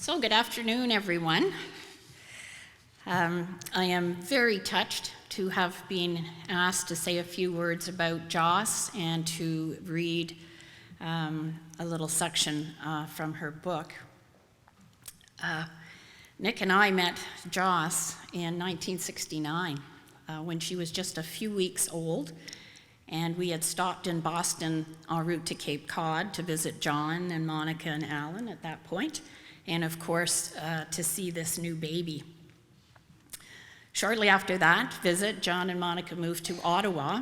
So good afternoon, everyone. I am very touched to have been asked to say a few words about Joss and to read a little section from her book. Nick and I met Joss in 1969 when she was just a few weeks old, and we had stopped in Boston en route to Cape Cod to visit John and Monica and Alan at that point, and of course to see this new baby. Shortly after that visit, John and Monica moved to Ottawa,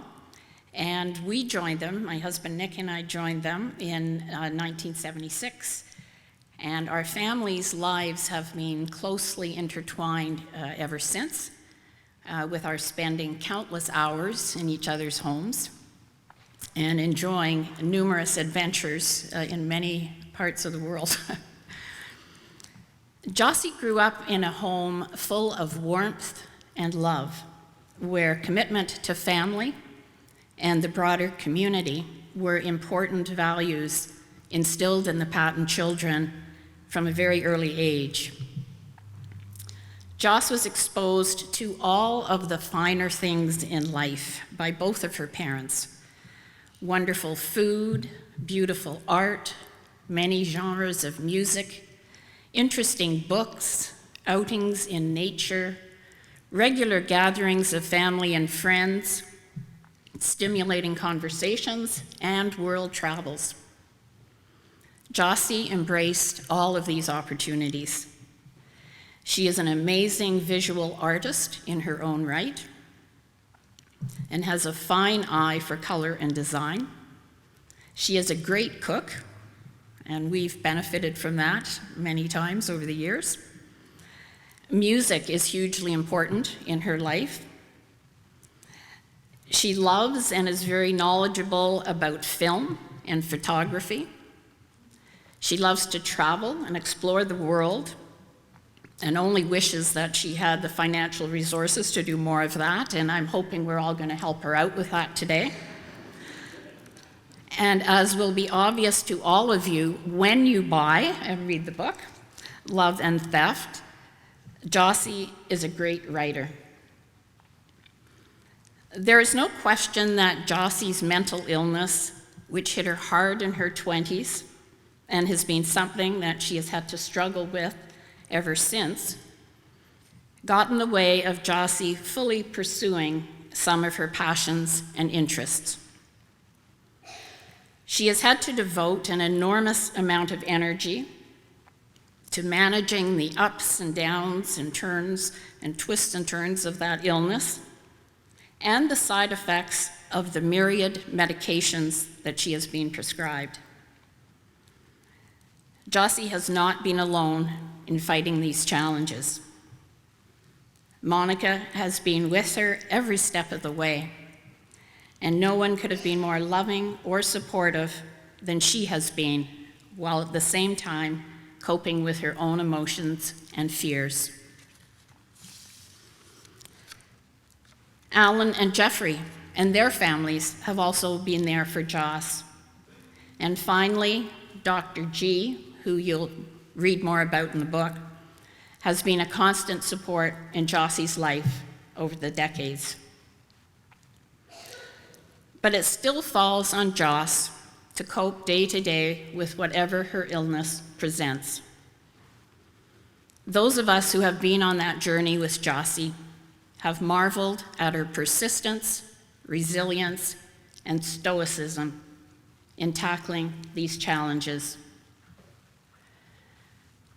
and we joined them, my husband Nick and I joined them in 1976. And our families' lives have been closely intertwined ever since, with our spending countless hours in each other's homes and enjoying numerous adventures in many parts of the world. Jossie grew up in a home full of warmth and love, where commitment to family and the broader community were important values instilled in the Patton children from a very early age. Joss was exposed to all of the finer things in life by both of her parents. Wonderful food, beautiful art, many genres of music, interesting books, outings in nature, regular gatherings of family and friends, stimulating conversations, and world travels. Jossie embraced all of these opportunities. She is an amazing visual artist in her own right and has a fine eye for color and design. She is a great cook, and we've benefited from that many times over the years. Music is hugely important in her life. She loves and is very knowledgeable about film and photography. She loves to travel and explore the world and only wishes that she had the financial resources to do more of that, and I'm hoping we're all going to help her out with that today. And as will be obvious to all of you when you buy and read the book, Love and Theft, Jossie is a great writer. There is no question that Jossie's mental illness, which hit her hard in her 20s and has been something that she has had to struggle with ever since, got in the way of Jossie fully pursuing some of her passions and interests. She has had to devote an enormous amount of energy to managing the ups and downs and turns and twists and turns of that illness and the side effects of the myriad medications that she has been prescribed. Jossie has not been alone in fighting these challenges. Monica has been with her every step of the way, and no one could have been more loving or supportive than she has been, while at the same time coping with her own emotions and fears. Alan and Jeffrey and their families have also been there for Joss. And finally, Dr. G, who you'll read more about in the book, has been a constant support in Jossie's life over the decades. But it still falls on Joss to cope day to day with whatever her illness presents. Those of us who have been on that journey with Jossie have marveled at her persistence, resilience, and stoicism in tackling these challenges.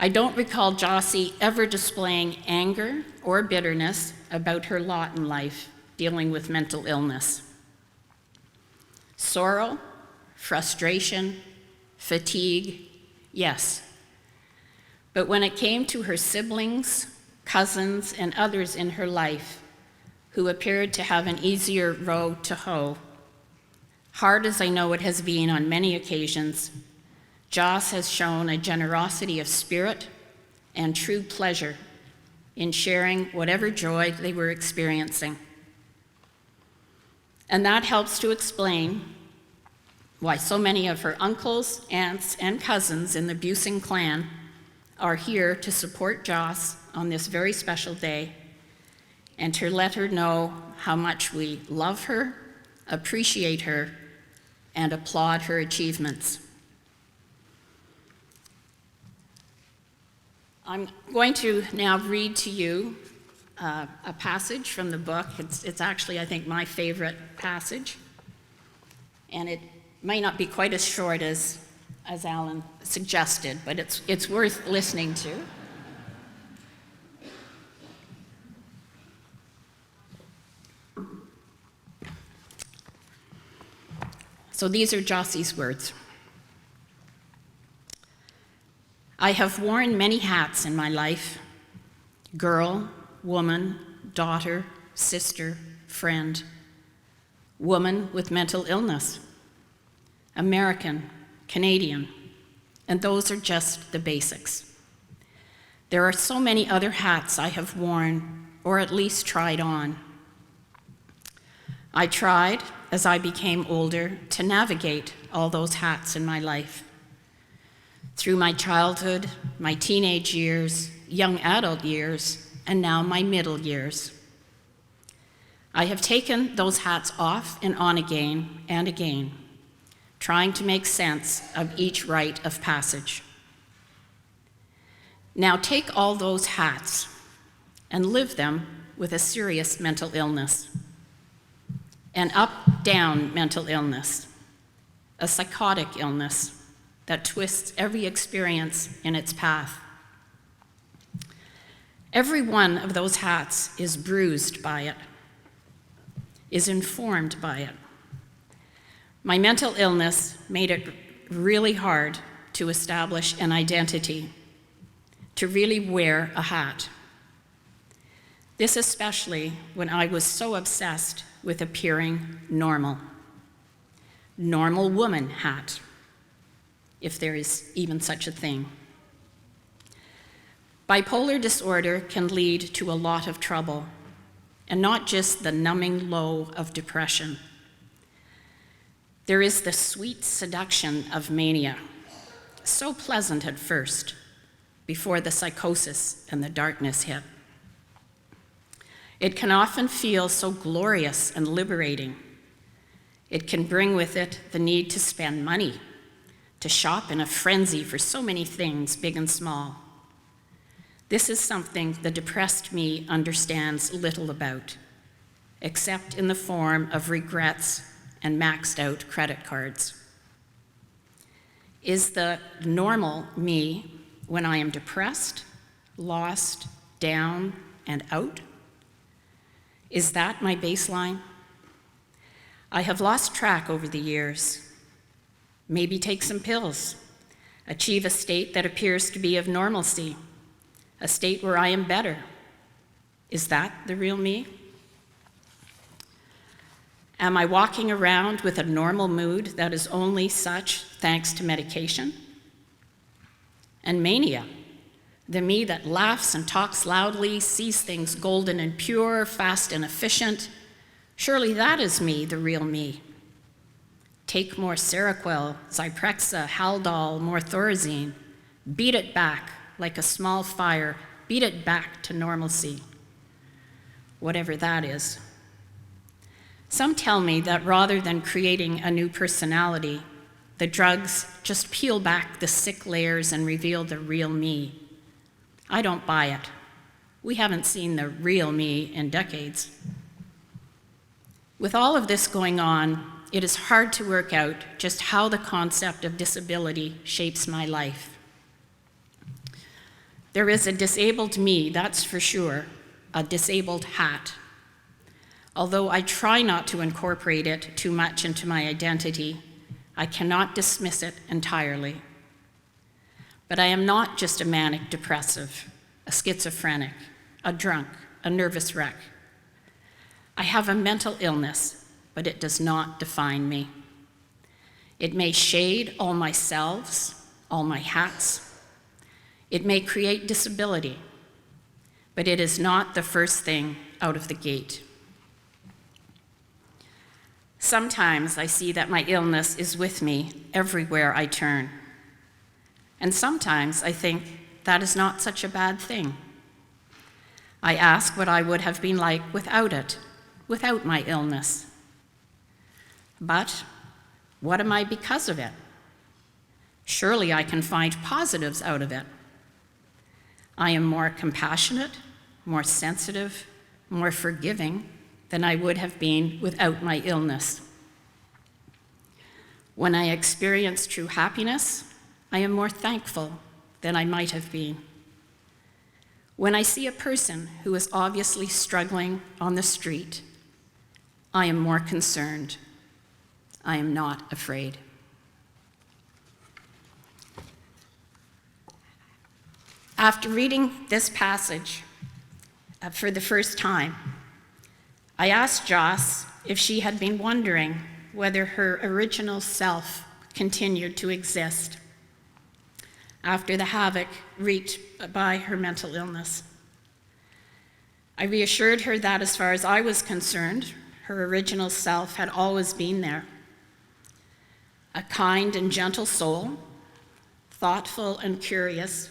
I don't recall Jossie ever displaying anger or bitterness about her lot in life dealing with mental illness. Sorrow, frustration, fatigue, yes. But when it came to her siblings, cousins, and others in her life who appeared to have an easier road to hoe, hard as I know it has been on many occasions, Joss has shown a generosity of spirit and true pleasure in sharing whatever joy they were experiencing. And that helps to explain why so many of her uncles, aunts, and cousins in the Busing clan are here to support Joss on this very special day and to let her know how much we love her, appreciate her, and applaud her achievements. I'm going to now read to you a passage from the book. It's actually, I think, my favorite passage, and it may not be quite as short as Alan suggested, but it's worth listening to. So these are Jossie's words. I have worn many hats in my life: girl, woman, daughter, sister, friend, woman with mental illness, American, Canadian, and those are just the basics. There are so many other hats I have worn, or at least tried on. I tried, as I became older, to navigate all those hats in my life. Through my childhood, my teenage years, young adult years, and now my middle years. I have taken those hats off and on again and again, trying to make sense of each rite of passage. Now take all those hats and live them with a serious mental illness, an up-down mental illness, a psychotic illness that twists every experience in its path. Every one of those hats is bruised by it, is informed by it. My mental illness made it really hard to establish an identity, to really wear a hat. This especially when I was so obsessed with appearing normal. Normal woman hat, if there is even such a thing. Bipolar disorder can lead to a lot of trouble, and not just the numbing low of depression. There is the sweet seduction of mania, so pleasant at first, before the psychosis and the darkness hit. It can often feel so glorious and liberating. It can bring with it the need to spend money, to shop in a frenzy for so many things, big and small. This is something the depressed me understands little about, except in the form of regrets and maxed out credit cards. Is the normal me when I am depressed, lost, down, and out? Is that my baseline? I have lost track over the years. Maybe take some pills, achieve a state that appears to be of normalcy, a state where I am better. Is that the real me? Am I walking around with a normal mood that is only such thanks to medication? And mania, the me that laughs and talks loudly, sees things golden and pure, fast and efficient. Surely that is me, the real me. Take more Seroquel, Zyprexa, Haldol, more Thorazine. Beat it back like a small fire. Beat it back to normalcy, whatever that is. Some tell me that rather than creating a new personality, the drugs just peel back the sick layers and reveal the real me. I don't buy it. We haven't seen the real me in decades. With all of this going on, it is hard to work out just how the concept of disability shapes my life. There is a disabled me, that's for sure, a disabled hat. Although I try not to incorporate it too much into my identity, I cannot dismiss it entirely. But I am not just a manic depressive, a schizophrenic, a drunk, a nervous wreck. I have a mental illness, but it does not define me. It may shade all my selves, all my hats. It may create disability, but it is not the first thing out of the gate. Sometimes I see that my illness is with me everywhere I turn. And sometimes I think that is not such a bad thing. I ask what I would have been like without it, without my illness. But what am I because of it? Surely I can find positives out of it. I am more compassionate, more sensitive, more forgiving than I would have been without my illness. When I experience true happiness, I am more thankful than I might have been. When I see a person who is obviously struggling on the street, I am more concerned. I am not afraid. After reading this passage for the first time, I asked Joss if she had been wondering whether her original self continued to exist after the havoc wreaked by her mental illness. I reassured her that as far as I was concerned, her original self had always been there. A kind and gentle soul, thoughtful and curious,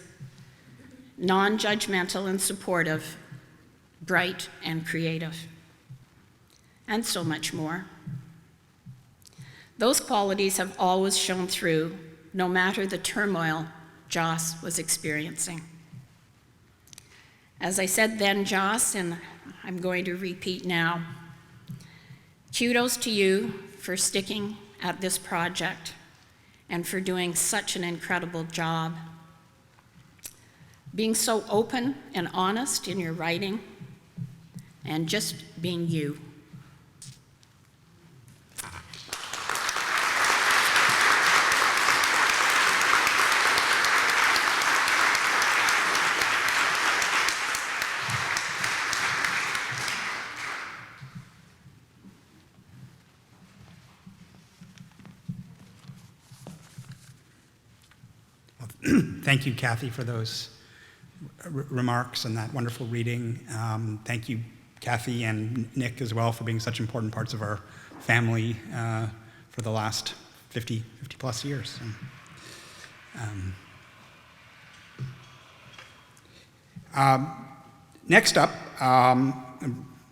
non-judgmental and supportive, bright and creative, and so much more. Those qualities have always shone through, no matter the turmoil Joss was experiencing. As I said then, Joss, and I'm going to repeat now, kudos to you for sticking at this project and for doing such an incredible job. Being so open and honest in your writing and just being you. Thank you, Kathy, for those remarks and that wonderful reading. Thank you, Kathy and Nick as well, for being such important parts of our family for the last 50 plus years. Next up, I'm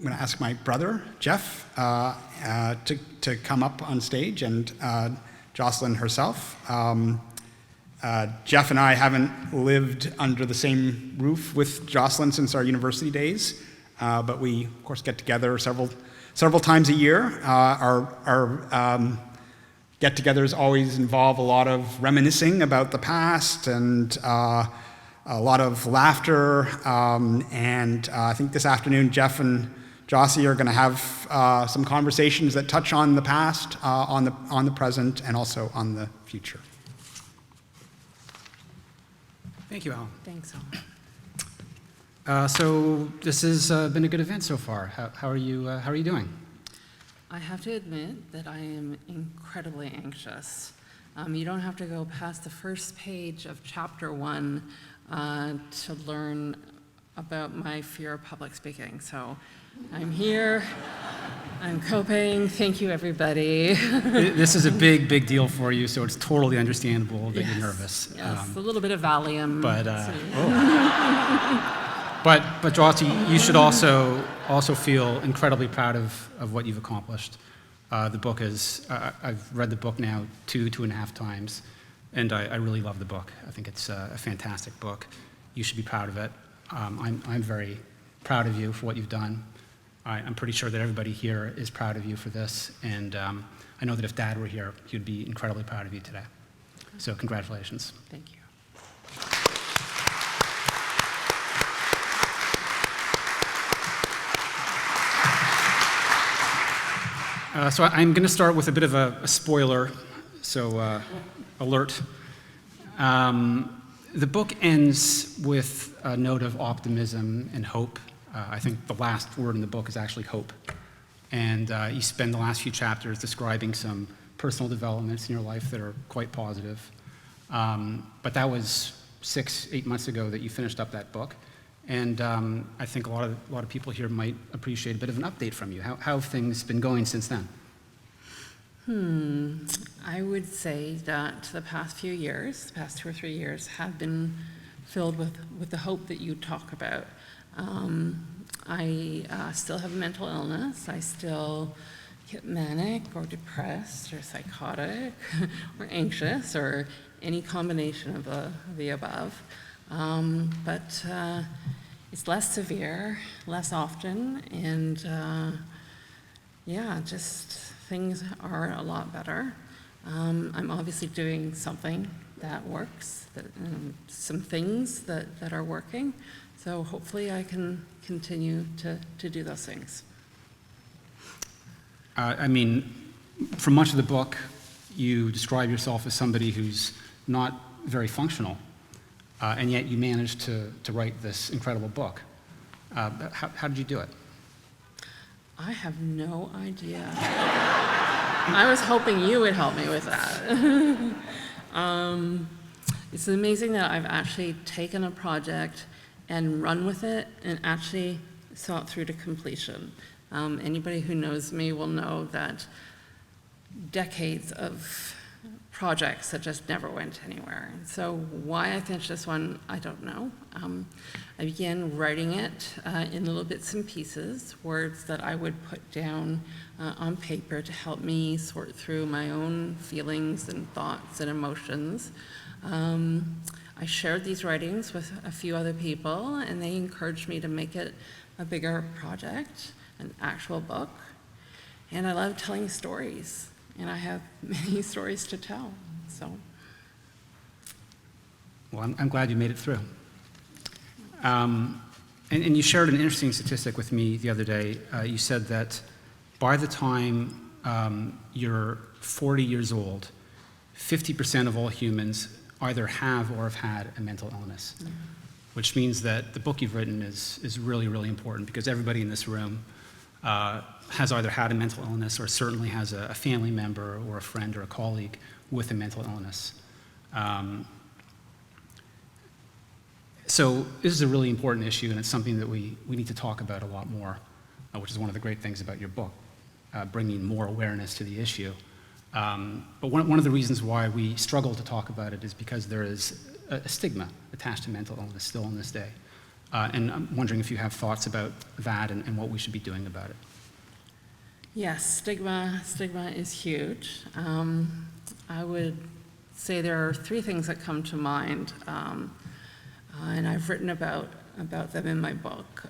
going to ask my brother, Jeff, to come up on stage, and Jocelyn herself. Jeff and I haven't lived under the same roof with Jocelyn since our university days, but we, of course, get together several times a year. Our get-togethers always involve a lot of reminiscing about the past and a lot of laughter. And I think this afternoon, Jeff and Jossie are going to have some conversations that touch on the past, on the present, and also on the future. Thank you, Alan. Thanks, Alan. So this has been a good event so far. How are you doing? I have to admit that I am incredibly anxious. You don't have to go past the first page of chapter 1 to learn about my fear of public speaking. So I'm here, I'm coping. Thank you, everybody. This is a big deal for you, so it's totally understandable that you're nervous. Yes, a little bit of Valium. But Jossie, you should also feel incredibly proud of what you've accomplished. The book is, I've read the book now 2.5 times, and I really love the book. I think it's a fantastic book. You should be proud of it. I'm very proud of you for what you've done. I'm pretty sure that everybody here is proud of you for this, and I know that if Dad were here, he'd be incredibly proud of you today. So congratulations. Thank you. So I'm going to start with a bit of a spoiler, so alert. The book ends with a note of optimism and hope. I think the last word in the book is actually hope. And you spend the last few chapters describing some personal developments in your life that are quite positive. But that was 6-8 months ago that you finished up that book. And I think a lot of people here might appreciate a bit of an update from you. How have things been going since then? I would say that the past few years, the past 2 or 3 years, have been filled with the hope that you talk about. I still have mental illness. I still get manic or depressed or psychotic or anxious or any combination of the above. But it's less severe, less often, and yeah, just things are a lot better. I'm obviously doing something that works, some things that are working. So hopefully I can continue to do those things. I mean, for much of the book, you describe yourself as somebody who's not very functional, and yet you managed to write this incredible book. How did you do it? I have no idea. I was hoping you would help me with that. It's amazing that I've actually taken a project and run with it and actually saw it through to completion. Anybody who knows me will know that decades of projects that just never went anywhere. And so why I finished this one, I don't know. I began writing it in little bits and pieces, words that I would put down on paper to help me sort through my own feelings and thoughts and emotions. I shared these writings with a few other people, and they encouraged me to make it a bigger project, an actual book. And I love telling stories, and I have many stories to tell, so. Well, I'm glad you made it through. And you shared an interesting statistic with me the other day. You said that by the time you're 40 years old, 50% of all humans either have or have had a mental illness, which means that the book you've written is really, really important, because everybody in this room has either had a mental illness or certainly has a family member or a friend or a colleague with a mental illness. So this is a really important issue, and it's something that we need to talk about a lot more, which is one of the great things about your book, bringing more awareness to the issue. But one of the reasons why we struggle to talk about it is because there is a stigma attached to mental illness still in this day. And I'm wondering if you have thoughts about that and what we should be doing about it. Yes, stigma is huge. I would say there are three things that come to mind, and I've written about them in my book.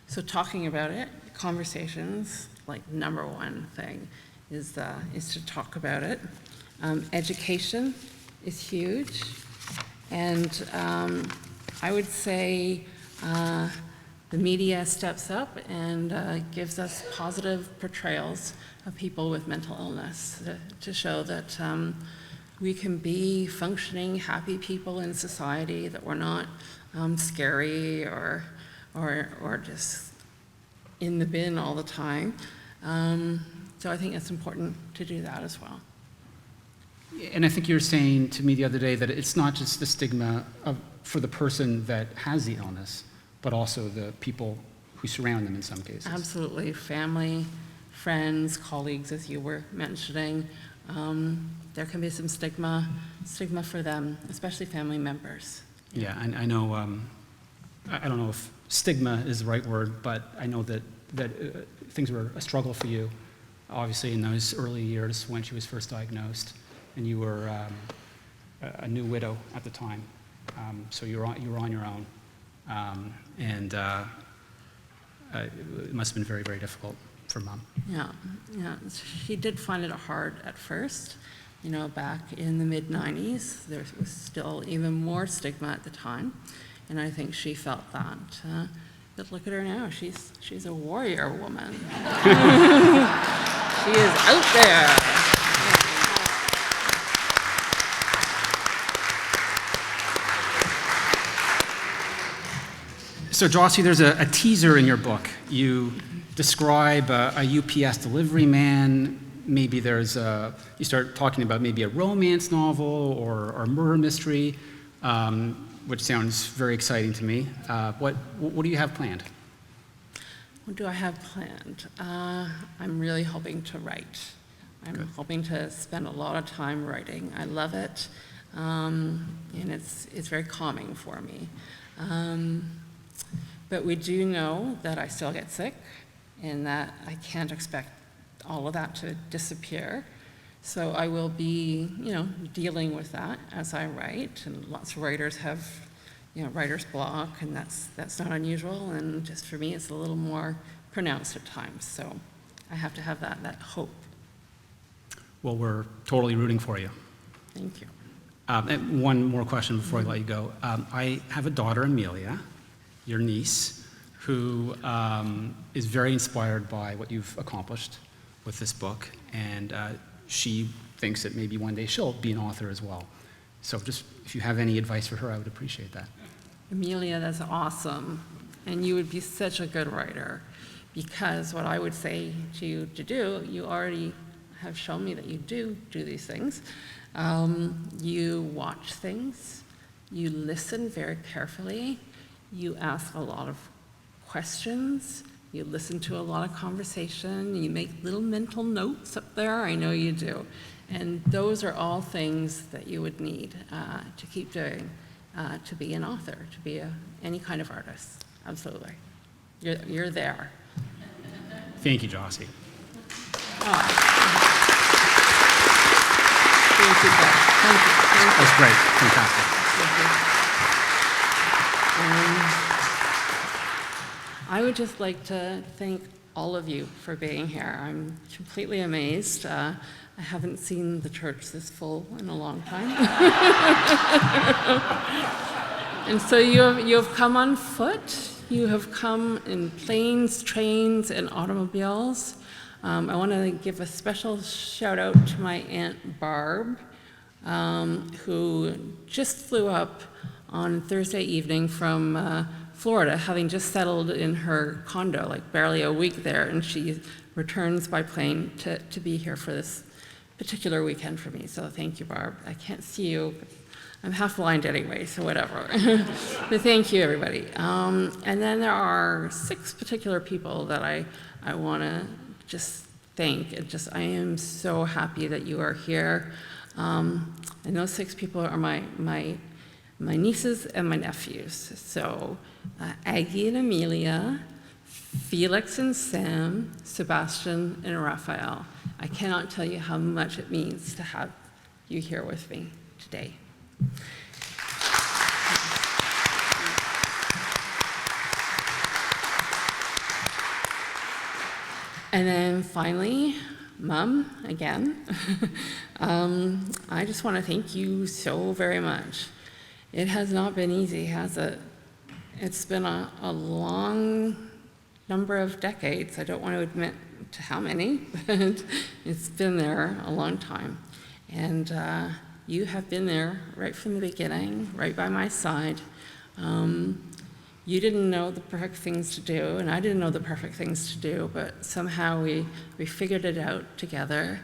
So talking about it, conversations, like number one thing is to talk about it. Education is huge, and I would say the media steps up and gives us positive portrayals of people with mental illness to show that we can be functioning, happy people in society, that we're not scary or just in the bin all the time. So I think it's important to do that as well. And I think you were saying to me the other day that it's not just the stigma for the person that has the illness, but also the people who surround them in some cases. Absolutely. Family, friends, colleagues, as you were mentioning. There can be some stigma for them, especially family members. Yeah, and I know, I don't know if stigma is the right word, but I know that things were a struggle for you, obviously, in those early years when she was first diagnosed, and you were a new widow at the time, so you were on your own, and it must have been very, very difficult for Mom. Yeah. She did find it hard at first. You know, back in the mid-90s, there was still even more stigma at the time, and I think she felt that. But look at her now, she's a warrior woman. She is out there. So Jossie, there's a teaser in your book. You describe a UPS delivery man. Maybe you start talking about maybe a romance novel or a murder mystery, which sounds very exciting to me. What do you have planned? What do I have planned? I'm really hoping to write. I'm hoping to spend a lot of time writing. I love it. and it's very calming for me. But we do know that I still get sick, and that I can't expect all of that to disappear. So I will be, dealing with that as I write, and lots of writers have, writer's block, and that's not unusual, and just for me, it's a little more pronounced at times. So I have to have that hope. Well, we're totally rooting for you. Thank you. And one more question before I let you go. I have a daughter, Amelia, your niece, who is very inspired by what you've accomplished with this book, and she thinks that maybe one day she'll be an author as well. So just if you have any advice for her, I would appreciate that. Amelia, that's awesome. And you would be such a good writer, because what I would say to you to do, you already have shown me that you do these things. You watch things, you listen very carefully, you ask a lot of questions, you listen to a lot of conversation, you make little mental notes up there, I know you do. And those are all things that you would need to keep doing, to be an author, to be any kind of artist. Absolutely. You're there. Thank you, Jossie. Thank you, Beth. Thank you. That's great. Fantastic. I would just like to thank all of you for being here. I'm completely amazed. I haven't seen the church this full in a long time. And so you have come on foot. You have come in planes, trains, and automobiles. I want to give a special shout out to my Aunt Barb, who just flew up on Thursday evening from Florida, having just settled in her condo, like barely a week there, and she returns by plane to be here for this particular weekend for me. So thank you, Barb. I can't see you. I'm half blind anyway, so whatever. But thank you, everybody. And then there are 6 particular people that I want to just thank. I am so happy that you are here. And those 6 people are my nieces and my nephews. So Aggie and Amelia, Felix and Sam, Sebastian and Raphael. I cannot tell you how much it means to have you here with me today. And then finally, Mom, again. I just want to thank you so very much. It has not been easy, has it? It's been a long number of decades. I don't want to admit to how many, but it's been there a long time. And you have been there right from the beginning, right by my side. You didn't know the perfect things to do, and I didn't know the perfect things to do, but somehow we figured it out together.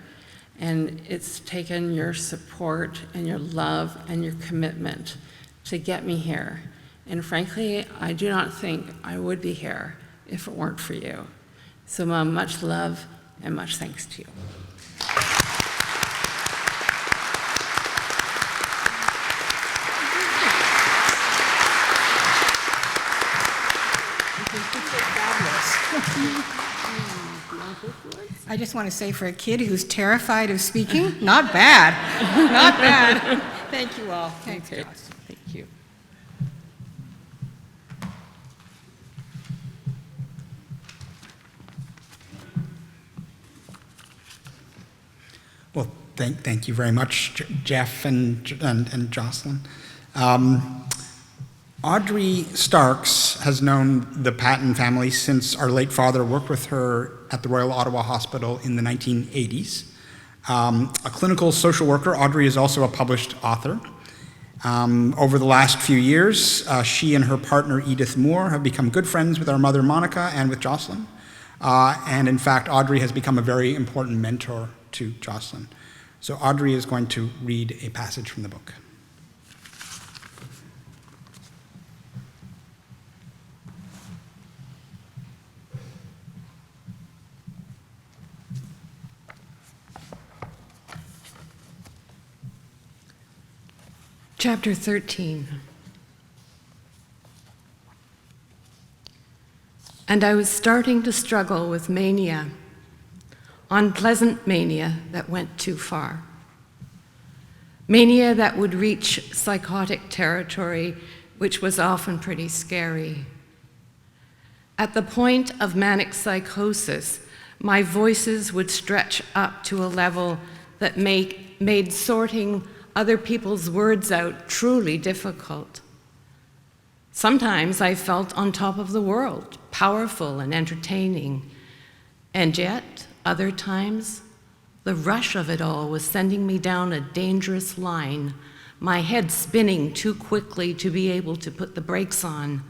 And it's taken your support and your love and your commitment to get me here. And frankly, I do not think I would be here if it weren't for you. So Mom, much love and much thanks to you. I just want to say, for a kid who's terrified of speaking, not bad. Not bad. Thank you all. Thanks, Okay. Joss. Thank you. Well, thank you very much, Jeff and Jocelyn. Audrey Starks has known the Patton family since our late father worked with her at the Royal Ottawa Hospital in the 1980s. A clinical social worker, Audrey is also a published author. Over the last few years, she and her partner Edith Moore have become good friends with our mother Monica and with Jocelyn. And in fact, Audrey has become a very important mentor to Jocelyn. So Audrey is going to read a passage from the book. Chapter 13. And I was starting to struggle with mania, unpleasant mania that went too far. Mania that would reach psychotic territory, which was often pretty scary. At the point of manic psychosis, my voices would stretch up to a level that made sorting other people's words out truly difficult. Sometimes I felt on top of the world, powerful and entertaining, and yet, other times, the rush of it all was sending me down a dangerous line, my head spinning too quickly to be able to put the brakes on,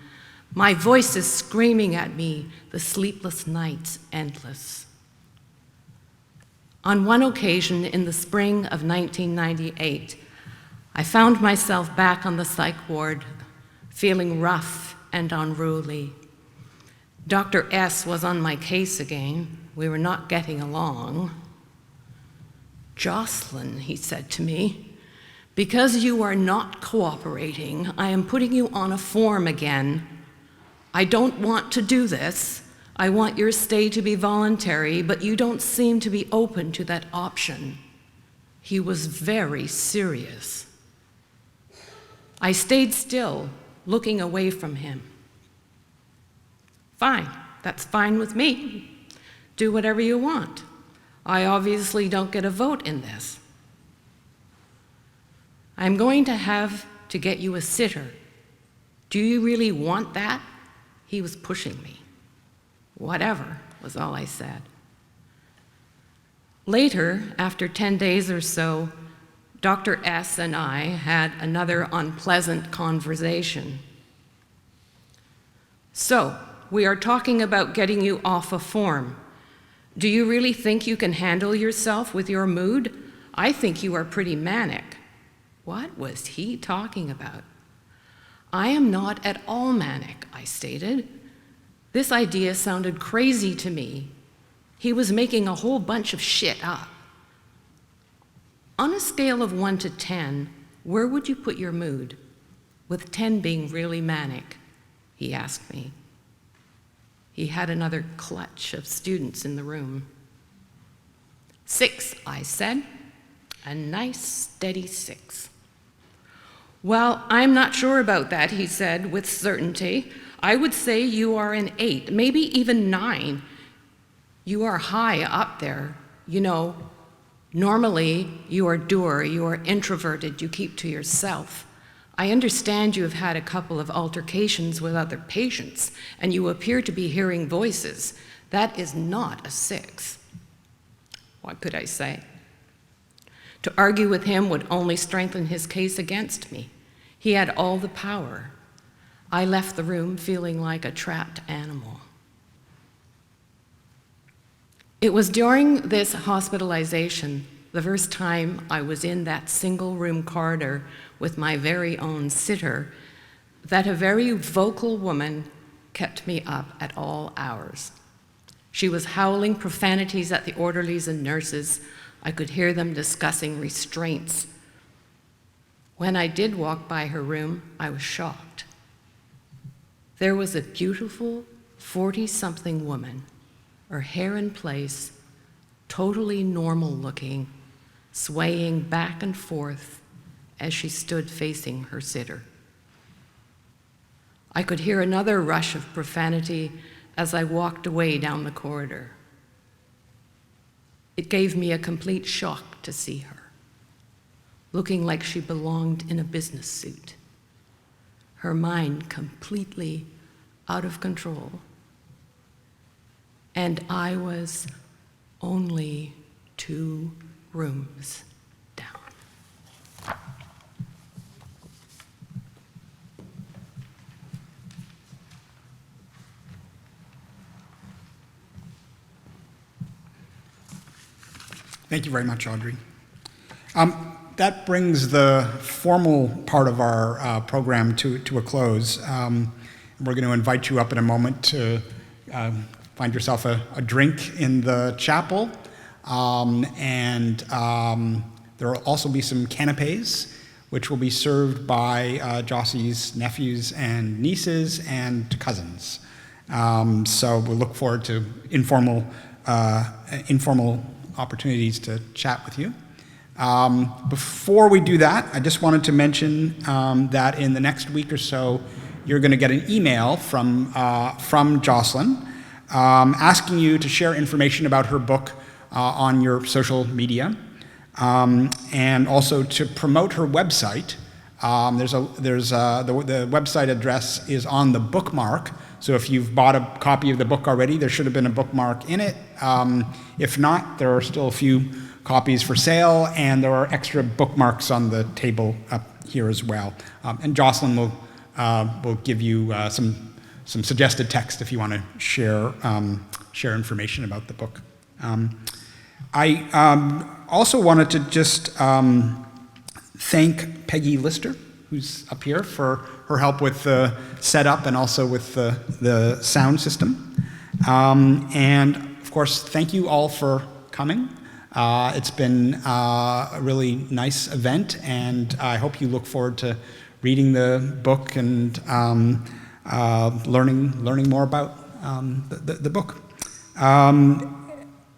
my voices screaming at me, the sleepless nights endless. On one occasion in the spring of 1998, I found myself back on the psych ward, feeling rough and unruly. Dr. S was on my case again. We were not getting along. "Jocelyn," he said to me, "because you are not cooperating, I am putting you on a form again. I don't want to do this. I want your stay to be voluntary, but you don't seem to be open to that option." He was very serious. I stayed still, looking away from him. "Fine, that's fine with me. Do whatever you want. I obviously don't get a vote in this. I'm going to have to get you a sitter. Do you really want that?" He was pushing me. "Whatever," was all I said. Later, after 10 days or so, Dr. S and I had another unpleasant conversation. "So, we are talking about getting you off a form. Do you really think you can handle yourself with your mood? I think you are pretty manic." What was he talking about? "I am not at all manic," I stated. This idea sounded crazy to me. He was making a whole bunch of shit up. "On a scale of 1 to 10, where would you put your mood, with 10 being really manic?" he asked me. He had another clutch of students in the room. 6, I said. A nice, steady 6. "Well, I'm not sure about that," he said with certainty. "I would say you are an 8, maybe even 9. You are high up there. You know, normally you are dour, you are introverted, you keep to yourself. I understand you have had a couple of altercations with other patients, and you appear to be hearing voices. That is not a 6. What could I say? To argue with him would only strengthen his case against me. He had all the power. I left the room feeling like a trapped animal. It was during this hospitalization, the first time I was in that single-room corridor with my very own sitter, that a very vocal woman kept me up at all hours. She was howling profanities at the orderlies and nurses. I could hear them discussing restraints. When I did walk by her room, I was shocked. There was a beautiful 40-something woman, her hair in place, totally normal looking, swaying back and forth as she stood facing her sitter. I could hear another rush of profanity as I walked away down the corridor. It gave me a complete shock to see her, looking like she belonged in a business suit, her mind completely out of control. And I was only 2 rooms down. Thank you very much, Audrey. That brings the formal part of our program to a close. We're going to invite you up in a moment to find yourself a drink in the chapel. There will also be some canapes which will be served by Jossie's nephews and nieces and cousins. So we'll look forward to informal opportunities to chat with you. Before we do that, I just wanted to mention that in the next week or so, you're going to get an email from Jocelyn asking you to share information about her book on your social media, and also to promote her website. The website address is on the bookmark, so if you've bought a copy of the book already, there should have been a bookmark in it. If not, there are still a few copies for sale, and there are extra bookmarks on the table up here as well. And Jocelyn will give you some suggested text if you want to share information about the book. I also wanted to just thank Peggy Lister, who's up here, for her help with the setup and also with the sound system. And of course, thank you all for coming. It's been a really nice event, and I hope you look forward to reading the book and learning more about the book.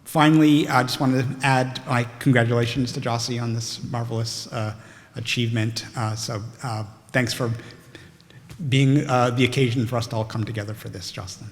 Finally, I just wanted to add my congratulations to Jossie on this marvelous achievement. So thanks for being the occasion for us to all come together for this, Jocelyn.